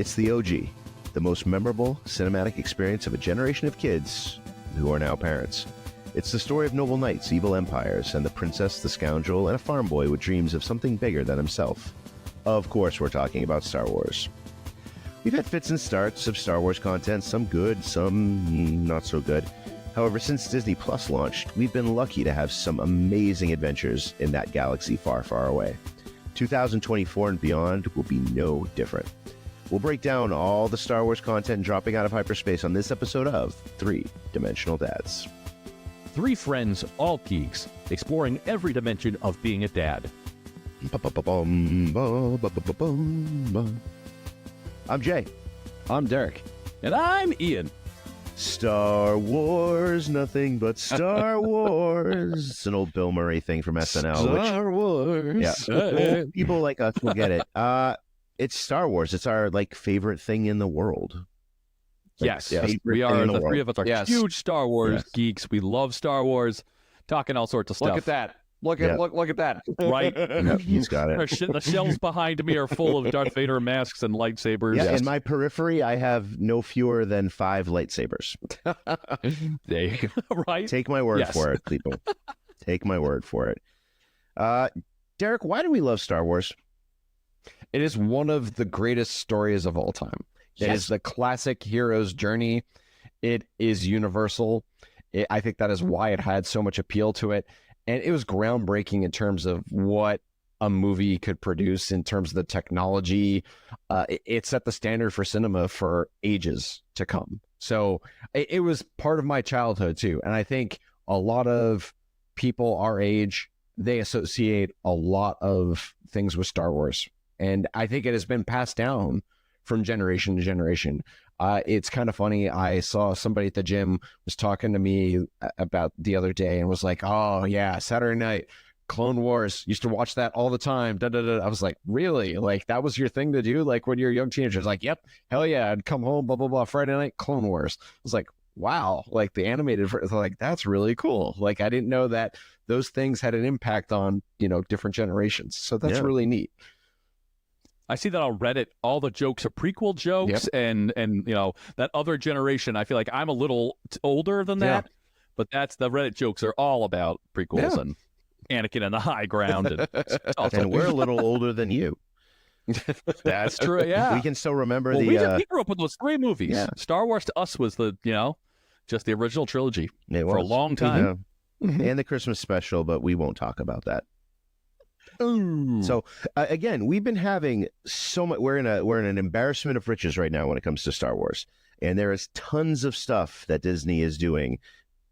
It's the OG, the most memorable cinematic experience of a generation of kids who are now parents. It's the story of noble knights, evil empires, and the princess, the scoundrel, and a farm boy with dreams of something bigger than himself. Of course, we're talking about Star Wars. We've had fits and starts of Star Wars content, some good, some not so good. However, since Disney Plus launched, we've been lucky to have some amazing adventures in that galaxy far, far away. 2024 and beyond will be no different. We'll break down all the Star Wars content dropping out of hyperspace on this episode of Three Dimensional Dads. Three friends, all geeks, exploring every dimension of being a dad. I'm Jay. I'm Derek. And I'm Ian. Star Wars, nothing but Star Wars. It's an old Bill Murray thing from SNL. Star Wars. Yeah. Old people like us will get it. It's Star Wars. It's our favorite thing in the world. Yes. We are, the three of us are huge Star Wars geeks. We love Star Wars, talking all sorts of stuff. Look at that. Look at that. Right? Yep, he's got it. The shelves behind me are full of Darth Vader masks and lightsabers. Yeah, in my periphery, I have no fewer than 5 lightsabers. There you go. Right? Take my word for it, people. Take my word for it. Derek, why do we love Star Wars? It is one of the greatest stories of all time. It is the classic hero's journey. It is universal. I think that is why it had so much appeal to it. And it was groundbreaking in terms of what a movie could produce, in terms of the technology. It set the standard for cinema for ages to come. So it was part of my childhood too. And I think a lot of people our age, they associate a lot of things with Star Wars. And I think it has been passed down from generation to generation. It's kind of funny. I saw somebody at the gym was talking to me about the other day and was like, oh yeah, Saturday night, Clone Wars, used to watch that all the time. Da, da, da. I was like, really? Like that was your thing to do? Like when you're a young teenager? I was like, yep, hell yeah. I'd come home, blah, blah, blah, Friday night, Clone Wars. I was like, wow, like the animated, like that's really cool. Like I didn't know that those things had an impact on, different generations. So that's really neat. I see that on Reddit. All the jokes are prequel jokes, and that other generation. I feel like I'm a little older than that, but that's the Reddit jokes are all about prequels and Anakin and the high ground, and we're a little older than you. That's true. Yeah, we can still remember we grew up with those 3 movies. Yeah. Star Wars to us was just the original trilogy for a long time, and the Christmas special, but we won't talk about that. So again, we've been having so much. We're in an embarrassment of riches right now when it comes to Star Wars, and there is tons of stuff that Disney is doing.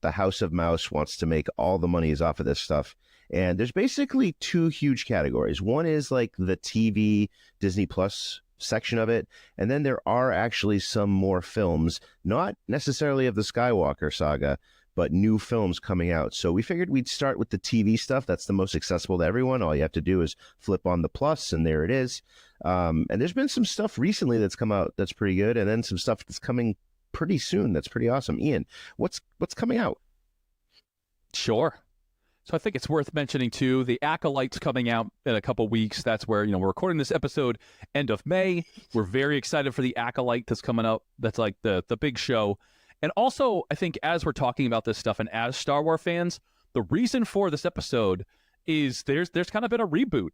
The House of Mouse wants to make all the monies off of this stuff, and there's basically 2 huge categories. One is like the TV Disney Plus section of it, and then there are actually some more films, not necessarily of the Skywalker saga, but new films coming out. So we figured we'd start with the TV stuff. That's the most accessible to everyone. All you have to do is flip on the plus, and there it is. And there's been some stuff recently that's come out that's pretty good, and then some stuff that's coming pretty soon that's pretty awesome. Ian, what's coming out? Sure. So I think it's worth mentioning, too, the Acolyte's coming out in a couple weeks. That's where, we're recording this episode end of May. We're very excited for the Acolyte that's coming up. That's like the big show. And also, I think as we're talking about this stuff and as Star Wars fans, the reason for this episode is there's kind of been a reboot.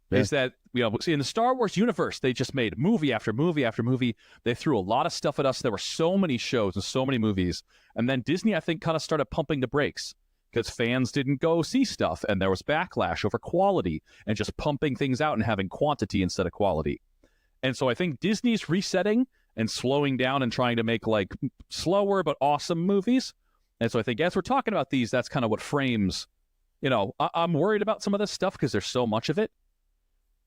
Yeah. Is that, in the Star Wars universe, they just made movie after movie after movie. They threw a lot of stuff at us. There were so many shows and so many movies. And then Disney, I think, kind of started pumping the brakes because fans didn't go see stuff. And there was backlash over quality and just pumping things out and having quantity instead of quality. And so I think Disney's resetting and slowing down and trying to make slower but awesome movies. And so I think as we're talking about these, that's kind of what frames, I'm worried about some of this stuff because there's so much of it,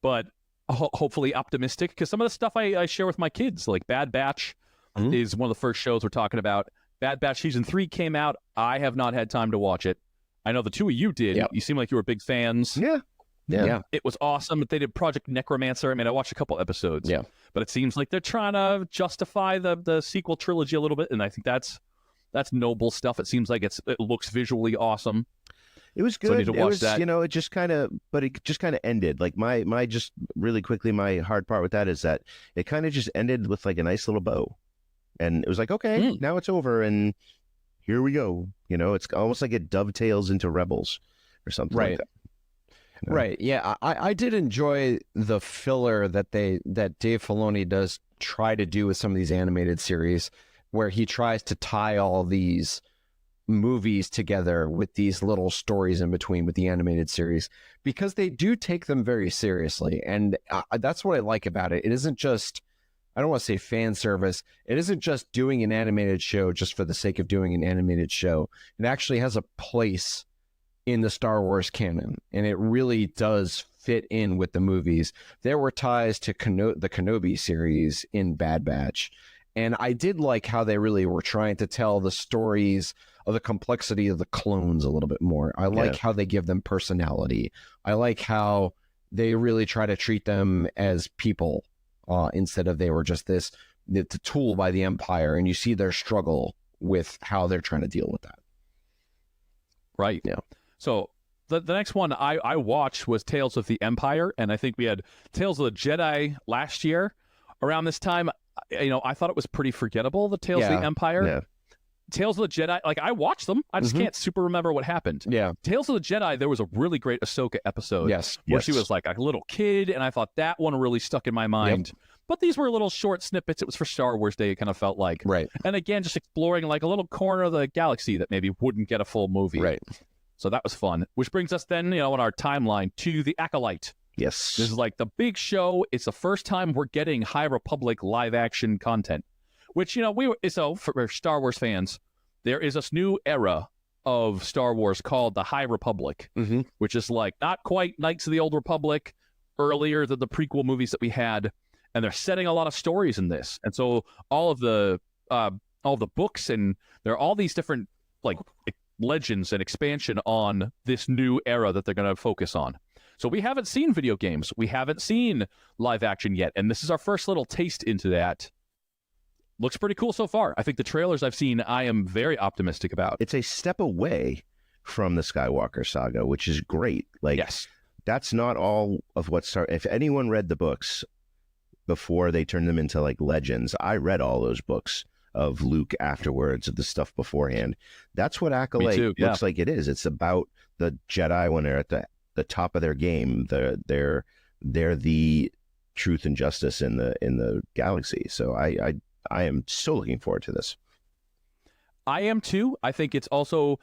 but hopefully optimistic because some of the stuff I share with my kids, like Bad Batch is one of the first shows we're talking about. Bad Batch Season 3 came out. I have not had time to watch it. I know the 2 of you did. Yep. You seem like you were big fans. Yeah. It was awesome. They did Project Necromancer. I mean, I watched a couple episodes. Yeah. But it seems like they're trying to justify the sequel trilogy a little bit, and I think that's noble stuff. It seems like it looks visually awesome. It was So I good. need to It watch was, that. it just kind of, but it just kind of ended. Like my just really quickly, my hard part with that is that it kind of just ended with like a nice little bow, and it was like, okay, now it's over, and here we go. It's almost like it dovetails into Rebels or something like Right. that. Right. Yeah. I did enjoy the filler that Dave Filoni does try to do with some of these animated series, where he tries to tie all these movies together with these little stories in between with the animated series, because they do take them very seriously. And that's what I like about it. It isn't just, I don't want to say fan service. It isn't just doing an animated show just for the sake of doing an animated show. It actually has a place in the Star Wars canon, and it really does fit in with the movies. There were ties to the Kenobi series in Bad Batch, and I did like how they really were trying to tell the stories of the complexity of the clones a little bit more. I like how they give them personality. I like how they really try to treat them as people instead of they were just the tool by the Empire, and you see their struggle with how they're trying to deal with that. Right. Yeah. So the next one I watched was Tales of the Empire, and I think we had Tales of the Jedi last year around this time. I thought it was pretty forgettable, the Tales of the Empire. Yeah. Tales of the Jedi, like I watched them, I just can't super remember what happened. Yeah. Tales of the Jedi, there was a really great Ahsoka episode Yes. where she was like a little kid, and I thought that one really stuck in my mind. But these were little short snippets. It was for Star Wars Day, it kind of felt like. Right. And again, just exploring like a little corner of the galaxy that maybe wouldn't get a full movie. Right. So that was fun. Which brings us then, on our timeline to the Acolyte. Yes. This is like the big show. It's the first time we're getting High Republic live action content. Which, for Star Wars fans, there is this new era of Star Wars called the High Republic, which is like not quite Knights of the Old Republic, earlier than the prequel movies that we had, and they're setting a lot of stories in this. And so all of the books, and there are all these different like legends and expansion on this new era that they're going to focus on. So we haven't seen video games, we haven't seen live action yet, and this is our first little taste into that. Looks pretty cool so far. I think the trailers I've seen, I am very optimistic about. It's a step away from the Skywalker saga, which is great. Like, yes, that's not all of what if anyone read the books before they turned them into like legends, I read all those books of Luke afterwards, of the stuff beforehand. That's what Acolyte looks like it is. It's about the Jedi when they're at the top of their game. They're the truth and justice in the galaxy. So I am so looking forward to this. I am too. I think it's also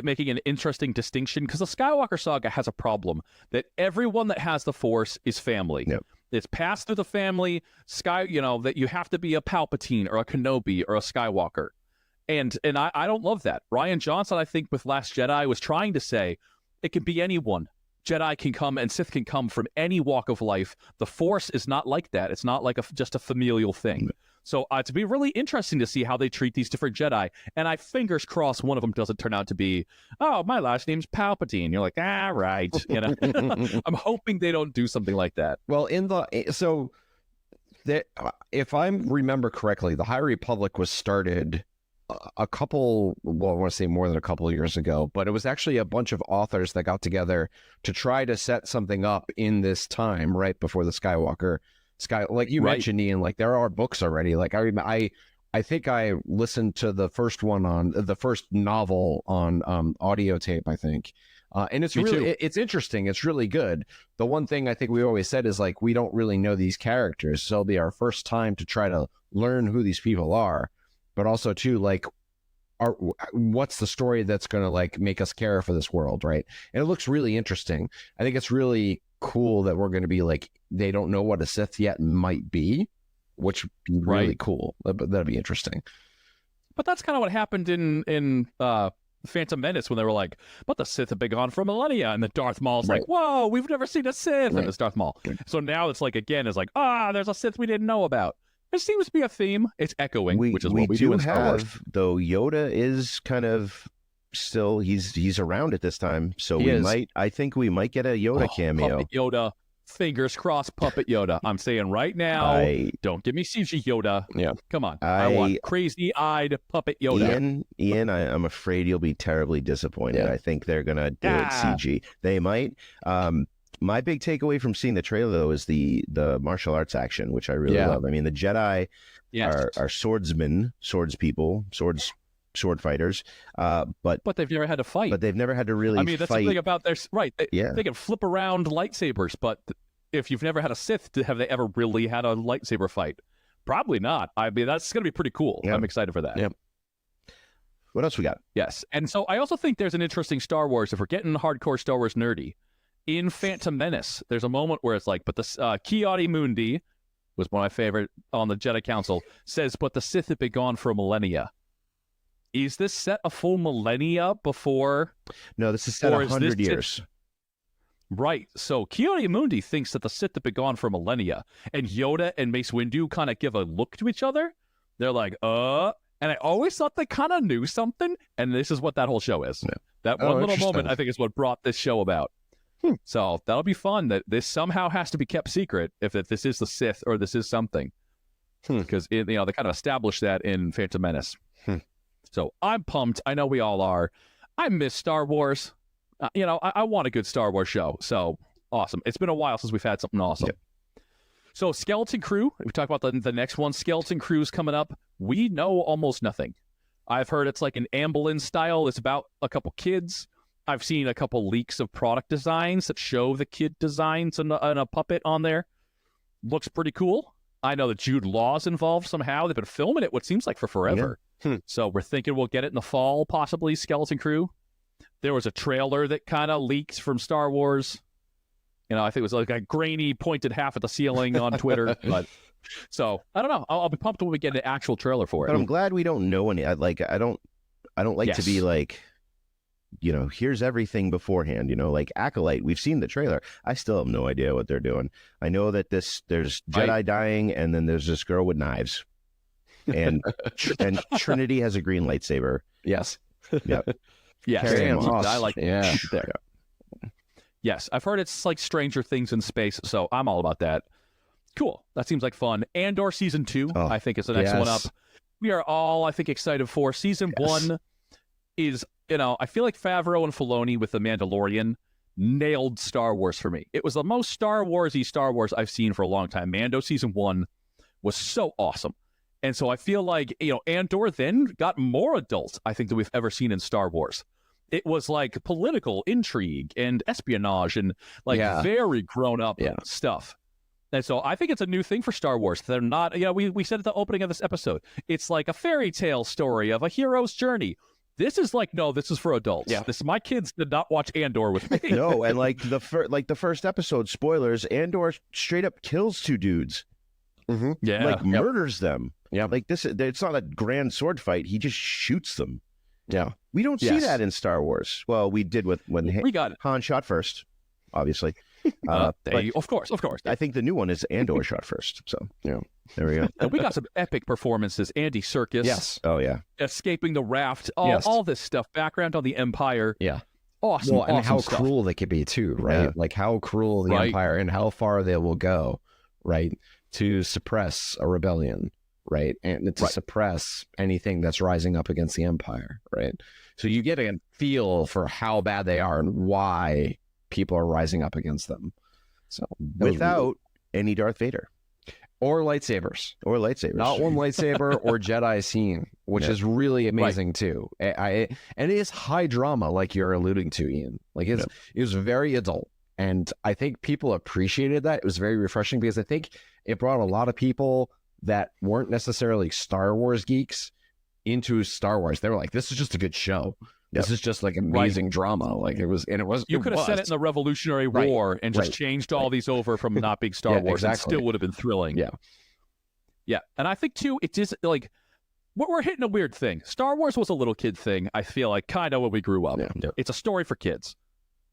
making an interesting distinction, because the Skywalker saga has a problem that everyone that has the Force is family. Yep. It's passed through the family, that you have to be a Palpatine or a Kenobi or a Skywalker. And I don't love that. Rian Johnson, I think, with Last Jedi was trying to say it can be anyone. Jedi can come and Sith can come from any walk of life. The Force is not like that. It's not like just a familial thing. So it's to be really interesting to see how they treat these different Jedi. And I fingers crossed one of them doesn't turn out to be, oh, my last name's Palpatine. You're like, right. I'm hoping they don't do something like that. Well, if I remember correctly, the High Republic was started I want to say more than a couple of years ago, but it was actually a bunch of authors that got together to try to set something up in this time right before the Skywalker like you mentioned, Ian, like there are books already. Like I think I listened to the first novel on audio tape, I think. And it's it's interesting. It's really good. The one thing I think we always said is like, we don't really know these characters. So it'll be our first time to try to learn who these people are, but also too, like, what's the story that's going to like make us care for this world. Right. And it looks really interesting. I think it's really cool that we're going to be like, they don't know what a Sith yet might be, which would be really cool. That'd be interesting. But that's kind of what happened in Phantom Menace when they were like, but the Sith have been gone for millennia, and the Darth Maul's like, whoa, we've never seen a Sith, and it's Darth Maul. So now it's like, again, it's like, there's a Sith we didn't know about. There seems to be a theme. It's echoing, which is what we do in Star Wars. Though Yoda is kind of still, he's around at this time, so I think we might get a Yoda cameo. Puppet Yoda fingers crossed, puppet Yoda. I'm saying right now, don't give me CG Yoda. Yeah. Come on. I want crazy-eyed puppet Yoda. Ian, I'm afraid you'll be terribly disappointed. I think they're going to do it CG. They might. My big takeaway from seeing the trailer, though, is the martial arts action, which I really love. I mean, the Jedi are swordsmen, sword fighters, but they've never had to fight. But they've never had to really fight. I mean, that's the thing about their right. They can flip around lightsabers, but if you've never had a Sith, have they ever really had a lightsaber fight? Probably not. I mean, that's going to be pretty cool. I'm excited for that. Yep. What else we got? Yes, and so I also think there's an interesting Star Wars, if we're getting hardcore Star Wars nerdy. In Phantom Menace, there's a moment where it's like, but the Ki-Adi-Mundi was one of my favorite on the Jedi Council, says, but the Sith have been gone for a millennia. Is this set a full millennia before? No, this is set 100 years. Right. So Ki-Adi-Mundi thinks that the Sith have been gone for millennia, and Yoda and Mace Windu kind of give a look to each other. They're like, and I always thought they kind of knew something, and this is what that whole show is. Yeah. That one little moment, I think, is what brought this show about. So that'll be fun. That this somehow has to be kept secret if this is the Sith or this is something, because they kind of established that in Phantom Menace. So I'm pumped. I know we all are. I miss Star Wars. I want a good Star Wars show. So awesome. It's been a while since we've had something awesome. Yep. So Skeleton Crew. We talk about the next one. Skeleton Crew's coming up. We know almost nothing. I've heard it's like an Amblin style. It's about a couple kids. I've seen a couple leaks of product designs that show the kid designs and a puppet on there. Looks pretty cool. I know that Jude Law's involved somehow. They've been filming it what seems like for forever. So we're thinking we'll get it in the fall, possibly, Skeleton Crew. There was a trailer that kind of leaked from Star Wars. I think it was like a grainy pointed half at the ceiling on Twitter. But so I don't know. I'll be pumped when we get an actual trailer for it. But I'm glad we don't know any. I don't like to be like, here's everything beforehand, like Acolyte. We've seen the trailer. I still have no idea what they're doing. I know that there's Jedi dying, and then there's this girl with knives. And Trinity has a green lightsaber. Yes. Yep. Yes. I like there. Yes. I've heard it's like Stranger Things in space, so I'm all about that. Cool. That seems like fun. Andor Season 2, I think, is the next one up. We are all, I think, excited for. Season 1 is, I feel like Favreau and Filoni with The Mandalorian nailed Star Wars for me. It was the most Star Wars-y Star Wars I've seen for a long time. Mando Season 1 was so awesome. And so I feel like, Andor then got more adult, I think, than we've ever seen in Star Wars. It was like political intrigue and espionage and very grown-up stuff. And so I think it's a new thing for Star Wars. They're not, we said at the opening of this episode, it's like a fairy tale story of a hero's journey. This is like, no, this is for adults. Yeah. My kids did not watch Andor with me. No, and like the first episode, spoilers, Andor straight up kills two dudes. Mm-hmm. Yeah. Murders them. Yeah. Like this, it's not a grand sword fight. He just shoots them. Yeah. We don't see that in Star Wars. Well, we did when we got Han shot first, obviously. Of course. I think the new one is Andor shot first. So there we go. And we got some epic performances. Andy Serkis. Yes. Oh yeah. Escaping the raft. All this stuff. Background on the Empire. Yeah. Awesome. Well, and awesome how stuff. cruel they could be too, right? Yeah. Like how cruel the Empire and how far they will go, right, to suppress a rebellion, right, and to suppress anything that's rising up against the Empire, right. So you get a feel for how bad they are and why people are rising up against them. So without any Darth Vader or lightsabers, not one lightsaber or Jedi scene, which is really amazing too. And it is high drama, like you're alluding to, Ian. Like it was very adult, and I think people appreciated that. It was very refreshing because I think it brought a lot of people that weren't necessarily Star Wars geeks into Star Wars. They were like, "This is just a good show. This is just like amazing drama." Like it was, and it was. You could have said it in the Revolutionary War and just changed all these over from not being Star Wars. Exactly. It still would have been thrilling. Yeah, and I think too, it is like we're hitting a weird thing. Star Wars was a little kid thing. I feel like kind of when we grew up. Yeah. It's a story for kids.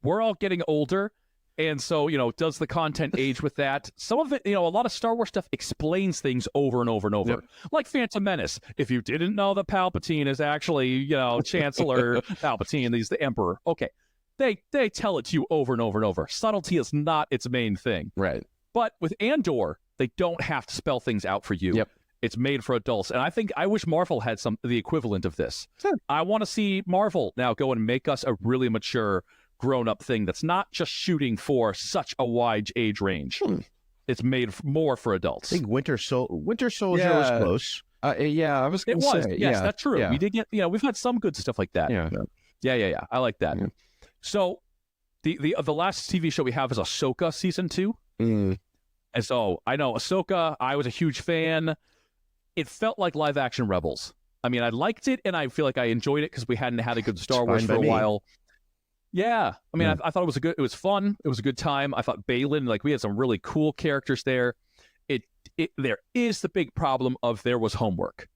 We're all getting older. And so, does the content age with that? Some of it, a lot of Star Wars stuff explains things over and over and over. Yep. Like Phantom Menace. If you didn't know that Palpatine is actually, Chancellor Palpatine, he's the Emperor. Okay. they tell it to you over and over and over. Subtlety is not its main thing. Right. But with Andor, they don't have to spell things out for you. Yep. It's made for adults. And I wish Marvel had the equivalent of this. Sure. I want to see Marvel now go and make us a really mature, grown-up thing that's not just shooting for such a wide age range. It's made more for adults. I think Winter Soldier was close. Yeah, I was going to say. Yes, that's true. Yeah. We did get, we've had some good stuff like that. Yeah. Yeah. I like that. Yeah. So the last TV show we have is Ahsoka season 2. Mm. And so I know Ahsoka, I was a huge fan. It felt like live action Rebels. I mean, I liked it and I feel like I enjoyed it because we hadn't had a good Star Wars for a while. Yeah. I mean, I thought it was fun. It was a good time. I thought Balin, like we had some really cool characters there. There is the big problem of there was homework.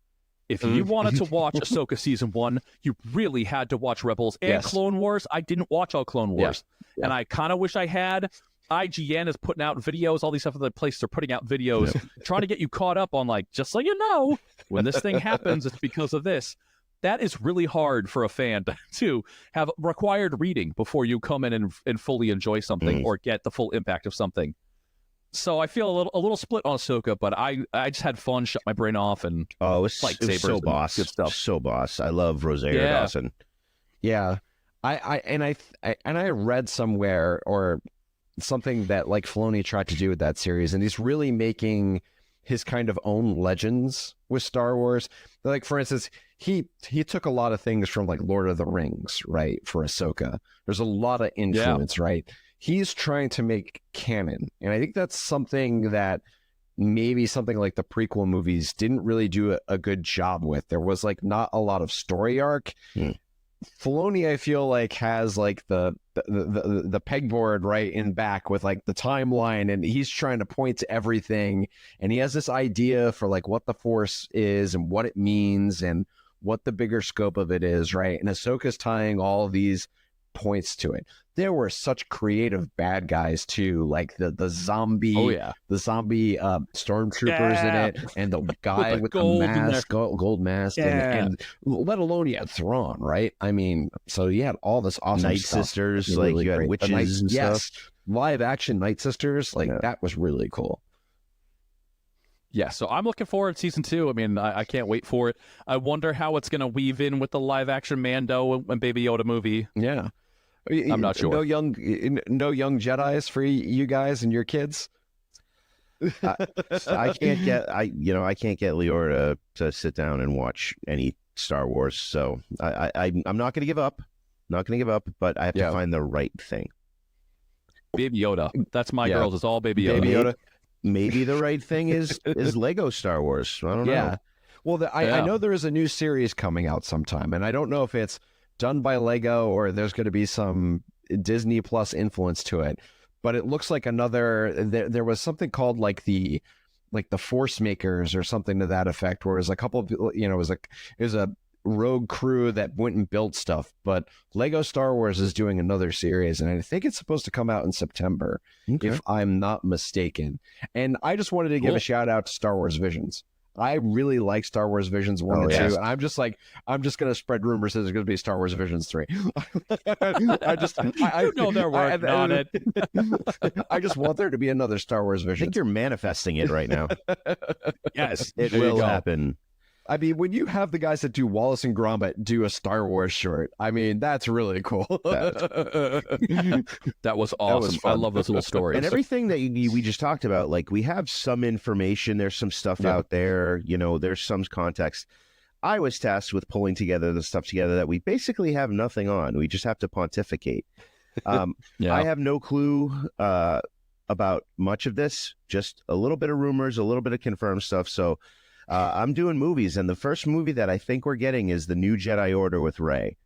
If you wanted to watch Ahsoka season 1, you really had to watch Rebels and Clone Wars. I didn't watch all Clone Wars, and I kind of wish I had. IGN is putting out videos, all these other places are putting out videos, trying to get you caught up on, like, just so you know, when this thing happens, it's because of this. That is really hard for a fan to have required reading before you come in and fully enjoy something or get the full impact of something. So I feel a little split on Ahsoka, but I just had fun, shut my brain off, and it was so boss, good stuff. So boss. I love Rosario Dawson. Yeah, I read somewhere or something that like Filoni tried to do with that series, and he's really making his kind of own legends with Star Wars. Like, for instance, he took a lot of things from like Lord of the Rings, right? For Ahsoka, there's a lot of influence, right? He's trying to make canon. And I think that's something that maybe something like the prequel movies didn't really do a good job with. There was like not a lot of story arc. Filoni, I feel like, has like the pegboard right in back with like the timeline, and he's trying to point to everything. And he has this idea for like what the Force is and what it means and what the bigger scope of it is, right? And Ahsoka's tying all of these points to it. There were such creative bad guys too, like the zombie, stormtroopers in it, and the guy with the mask, gold mask, and let alone you had Thrawn, right? I mean, so you had all this awesome Night stuff. Sisters, like really you had witches and stuff. Live action Night Sisters, like that was really cool. Yeah, so I'm looking forward to season 2. I mean, I can't wait for it. I wonder how it's going to weave in with the live action Mando and Baby Yoda movie. Yeah. I'm not sure. No young Jedis for you guys and your kids. I can't get Leora to sit down and watch any Star Wars, so I'm not going to give up. Not going to give up, but I have to find the right thing. Baby Yoda. That's my girls. It's all Baby Yoda. Baby Yoda. Maybe the right thing is Lego Star Wars. I don't know. Well, I know there is a new series coming out sometime, and I don't know if it's done by Lego or there's going to be some Disney Plus influence to it. But it looks like there was something called like the Force Makers or something to that effect, where it was a couple of, it was a rogue crew that went and built stuff. But Lego Star Wars is doing another series, and I think it's supposed to come out in September, if I'm not mistaken. And I just wanted to give a shout out to Star Wars Visions. I really like Star Wars Visions 1 and 2, and I'm just going to spread rumors that there's going to be Star Wars Visions 3. I they're working on it. I just want there to be another Star Wars Visions. I think you're manifesting it right now. Yes, it will happen. I mean, when you have the guys that do Wallace and Gromit do a Star Wars short, I mean, that's really cool. That was awesome. I love those little stories. And everything that we just talked about, like, we have some information. There's some stuff out there. There's some context. I was tasked with pulling together the stuff together that we basically have nothing on. We just have to pontificate. I have no clue about much of this, just a little bit of rumors, a little bit of confirmed stuff. So I'm doing movies, and the first movie that I think we're getting is The New Jedi Order with Rey.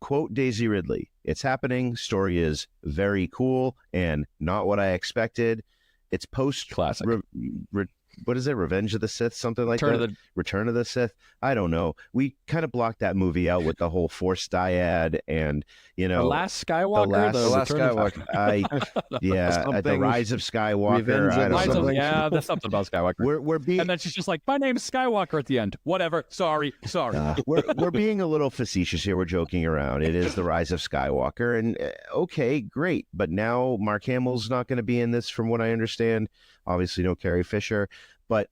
Quote Daisy Ridley. It's happening. Story is very cool and not what I expected. It's post classic what is it? Revenge of the Sith, something like Return that. of the Return of the Sith. I don't know. We kind of blocked that movie out with the whole Force dyad and Last Skywalker, the Last Return of- Skywalker. the Rise of Skywalker. Revenge of I the don't Rise know. of- something. yeah, there's something about Skywalker. We're being And then she's just like, my name's Skywalker at the end. Whatever. Sorry. we're being a little facetious here. We're joking around. It is the Rise of Skywalker, and okay, great. But now Mark Hamill's not going to be in this, from what I understand. Obviously, no Carrie Fisher. But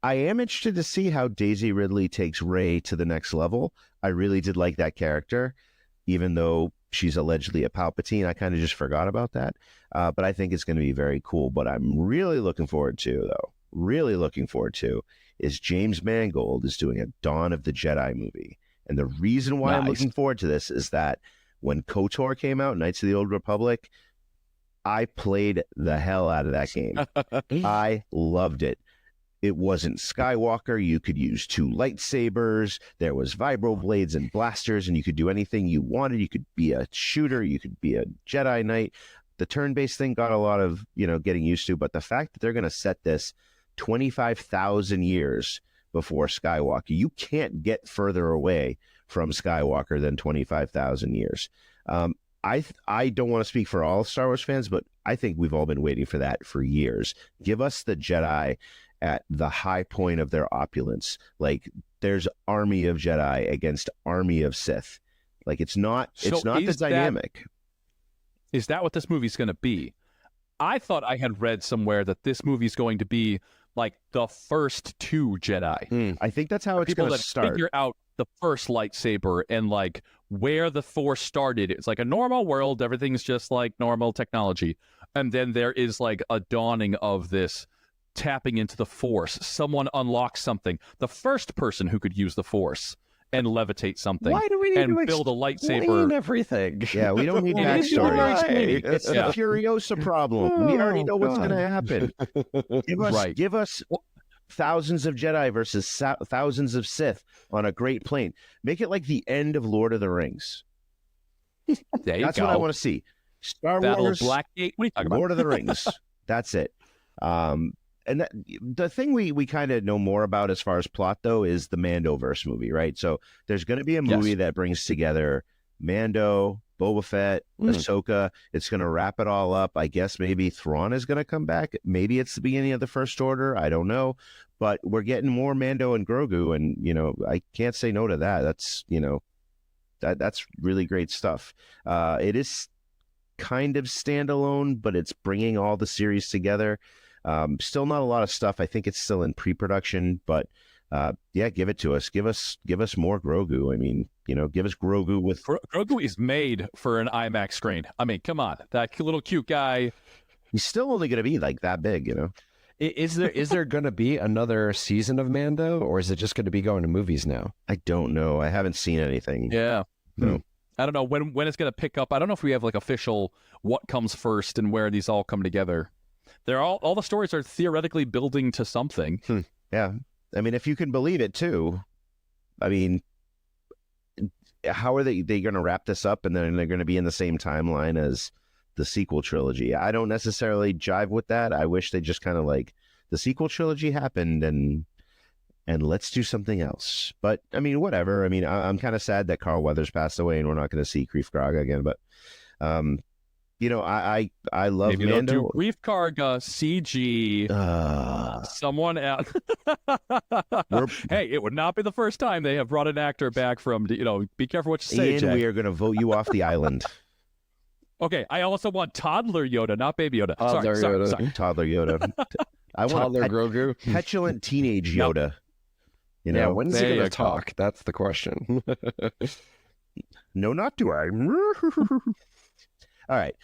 I am interested to see how Daisy Ridley takes Rey to the next level. I really did like that character, even though she's allegedly a Palpatine. I kind of just forgot about that. But I think it's going to be very cool. But I'm really looking forward to, is James Mangold is doing a Dawn of the Jedi movie. And the reason why I'm Nice. looking forward to this is that when KOTOR came out, Knights of the Old Republic, I played the hell out of that game. I loved it. It wasn't Skywalker. You could use 2 lightsabers. There was vibroblades and blasters, and you could do anything you wanted. You could be a shooter. You could be a Jedi Knight. The turn-based thing got a lot of, getting used to, but the fact that they're going to set this 25,000 years before Skywalker, you can't get further away from Skywalker than 25,000 years. I don't want to speak for all Star Wars fans, but I think we've all been waiting for that for years. Give us the Jedi at the high point of their opulence. Like, there's army of Jedi against army of Sith. Like, it's not the dynamic. Is that what this movie's going to be? I thought I had read somewhere that this movie's going to be like the first 2 Jedi. I think that's how it's People going to that start. figure out the first lightsaber and like where the Force started. It's like a normal world. Everything's just like normal technology. And then there is like a dawning of this tapping into the Force. Someone unlocks something. The first person who could use the Force and levitate something. Why do we need and to build a lightsaber? explain everything? Yeah, we don't need It is backstory. Right. It's the Yeah. Furiosa problem. We already know what's God. going to happen. Right. Give us thousands of Jedi versus thousands of Sith on a great plane. Make it like the end of Lord of the Rings. There you That's go. what I want to see. Star Battle Wars, of Blackgate. What are you talking about? Lord of the Rings. That's it. And the thing we kind of know more about as far as plot, though, is the Mandoverse movie, right? So there's going to be a movie that brings together Mando, Boba Fett, Ahsoka. It's going to wrap it all up. I guess maybe Thrawn is going to come back. Maybe it's the beginning of the First Order. I don't know. But we're getting more Mando and Grogu, and, I can't say no to that. That's, that's really great stuff. It is kind of standalone, but it's bringing all the series together. Still not a lot of stuff. I think it's still in pre-production, but give it to us. Give us more Grogu. I mean, give us Grogu with Grogu is made for an IMAX screen. I mean, come on, that little cute guy. He's still only going to be like that big, Is there going to be another season of Mando, or is it just going to be going to movies now? I don't know. I haven't seen anything. Yeah. No. I don't know when it's going to pick up. I don't know if we have like official what comes first and where these all come together. They're all the stories are theoretically building to something. Yeah. I mean, if you can believe it too. I mean, how are they going to wrap this up, and then they're going to be in the same timeline as the sequel trilogy? I don't necessarily jive with that. I wish they just kind of like, the sequel trilogy happened and let's do something else. But I mean, whatever. I mean, I'm kind of sad that Carl Weathers passed away and we're not going to see Greef Karga again. But I love Maybe they'll Mando. do Greef Karga CG. Someone out. Hey, it would not be the first time they have brought an actor back from. Be careful what you say, Ian, Jay. we are going to vote you off the island. Okay, I also want toddler Yoda, not baby Yoda. Toddler Yoda. Sorry. Toddler Yoda. I want Toddler a Grogu. petulant teenage Yep. Yoda. Yeah, when's he there going you to go. talk? That's the question. No, not do I. All right.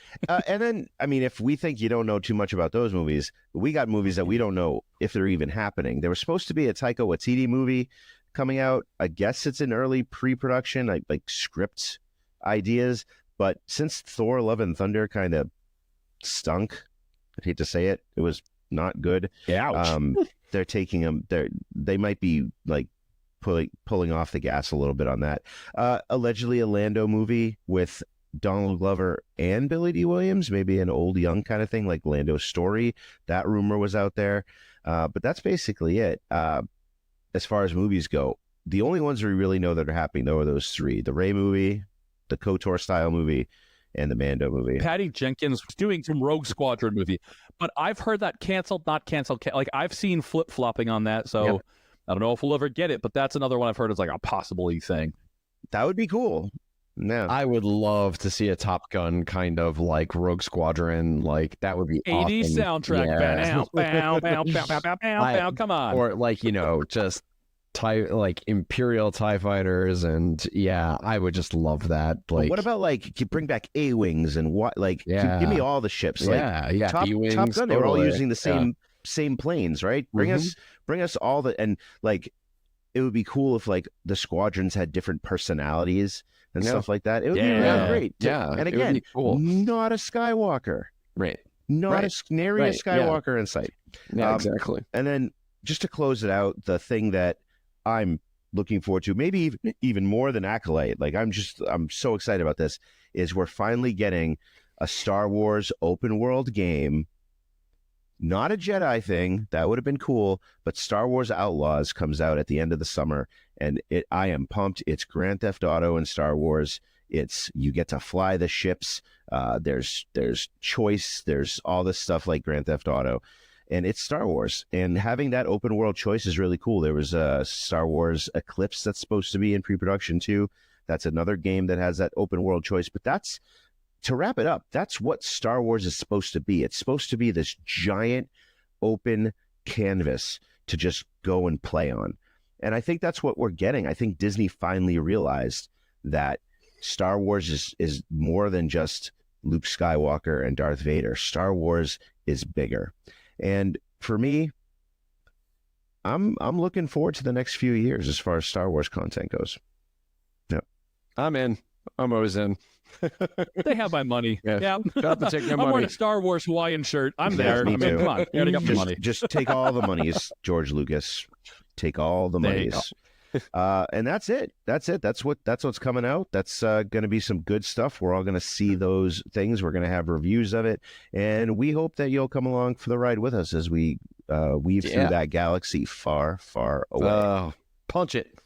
And then, I mean, if we think you don't know too much about those movies, we got movies that we don't know if they're even happening. There was supposed to be a Taika Waititi movie coming out. I guess it's in early pre-production, like script ideas. But since Thor: Love and Thunder kind of stunk, I hate to say it, it was not good. Yeah. They're taking them. They might be like pulling off the gas a little bit on that. Allegedly, a Lando movie with Donald Glover and Billy D. Williams, maybe an old young kind of thing like Lando's Story. That rumor was out there. But that's basically it. As far as movies go, the only ones we really know that are happening, though, are those three: the Rey movie, the KOTOR style movie, and the Mando movie. Patty Jenkins was doing some Rogue Squadron movie, but I've heard that canceled, not canceled. Like I've seen flip-flopping on that, so Yep. I don't know if we'll ever get it, but that's another one I've heard is like a possibly thing. That would be cool. Yeah. I would love to see a Top Gun kind of like Rogue Squadron. Like that would be 80s awesome. soundtrack. Yeah. Bow, bow, bow, bow, bow, bow, bow. Come on. Or like, just like Imperial TIE fighters, and yeah, I would just love that. Like, what about like you bring back A-wings and what? Like, give me all the ships. Like, yeah, Top B-wings, Gun, they were all totally. using the same planes, right? Bring us all the, and like it would be cool if like the squadrons had different personalities and stuff like that. It would be really great. Yeah, and it would again, be cool. not a Skywalker, Right? not a nary a Skywalker in sight. Yeah, exactly. And then just to close it out, the thing that I'm looking forward to, maybe even more than Acolyte, like I'm so excited about this, is we're finally getting a Star Wars open world game. Not a Jedi thing, that would have been cool, but Star Wars Outlaws comes out at the end of the summer, and I am pumped. It's Grand Theft Auto and Star Wars. You get to fly the ships. There's choice. There's all this stuff like Grand Theft Auto, and it's Star Wars. And having that open world choice is really cool. There was a Star Wars Eclipse that's supposed to be in pre-production too. That's another game that has that open world choice. But that's, to wrap it up, that's what Star Wars is supposed to be. It's supposed to be this giant open canvas to just go and play on. And I think that's what we're getting. I think Disney finally realized that Star Wars is more than just Luke Skywalker and Darth Vader. Star Wars is bigger. And for me, I'm looking forward to the next few years as far as Star Wars content goes. Yeah. I'm in. I'm always in. They have my money. Yeah. Got to take their I'm money. wearing a Star Wars Hawaiian shirt. I'm Yeah, there. me I mean, too. come on. You already got my money. Just take all the monies, George Lucas. Take all the There you monies. And that's it. That's what's coming out. That's going to be some good stuff. We're all going to see those things. We're going to have reviews of it, and we hope that you'll come along for the ride with us as we weave through that galaxy far, far away. Punch it.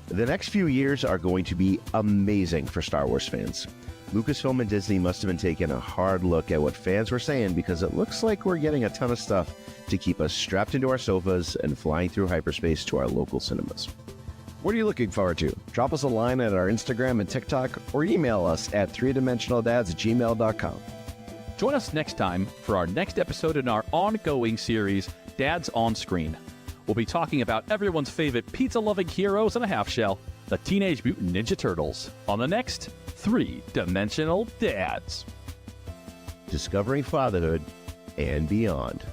The next few years are going to be amazing for Star Wars fans. Lucasfilm and Disney must have been taking a hard look at what fans were saying, because it looks like we're getting a ton of stuff to keep us strapped into our sofas and flying through hyperspace to our local cinemas. What are you looking forward to? Drop us a line at our Instagram and TikTok, or email us at 3dimensionaldads@gmail.com. Join us next time for our next episode in our ongoing series, Dads on Screen. We'll be talking about everyone's favorite pizza-loving heroes in a half shell, the Teenage Mutant Ninja Turtles, on the next 3-Dimensional Dads. Discovering fatherhood and beyond.